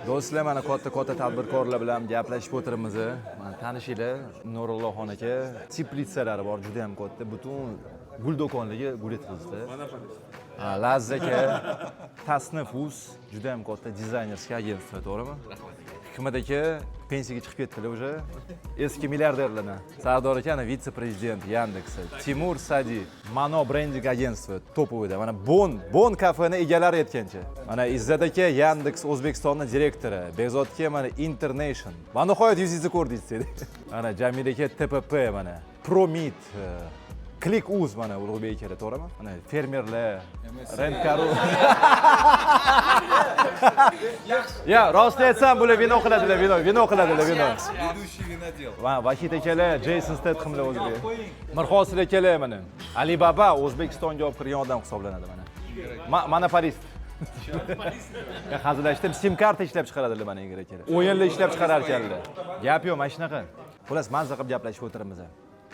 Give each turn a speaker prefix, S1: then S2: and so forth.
S1: Do'stlar, mana katta tadbirkorlar bilan gaplashib o'tiribmiz. Mana tanishinglar, Nurullohxon aka, teplitsalari bor, juda ham katta. Butun gul do'konligi gul etkizdi. Lazza aka, Tasnif Uz, juda ham katta dizaynerskiy agentство, to'g'rimi? Hikmat aka pensiyaga chiqib ketdilar уже. Eski milliarderlardan. Sardor aka vitse-prezident Yandex. Timur Sadi, Mano brending agentство topovida. Mana Bon kafeni egalari aytgancha. Mana Izzat aka Yandex O'zbekistonning direktori, Behzod aka mana Internation. Va nihoyat yuzingizni ko'rdingiz dedi. Mana Jamil aka TPP mana Promit Click.uz mana Ulug'bek aka, to'g'rimi? Mana fermerlar, Rentkaru. Ya, rost aytsam, bular vino qiladilar, vino qiladilar.
S2: Ведущий винодел.
S1: Va Vahid akalar, Jason Stathamlar o'ziga. Mirhosil akalar mana Alibaba O'zbekistonga olib kirgan odam hisoblanadi mana. Monopolist. Hazillashdim, sim karta ishlab chiqaradilar mana Igor akalar. O'yinlar ishlab chiqarar ekanlar. Gap yo'q, mana shunaqa. Xullas, mazza qilib gaplashib o'tiramiz.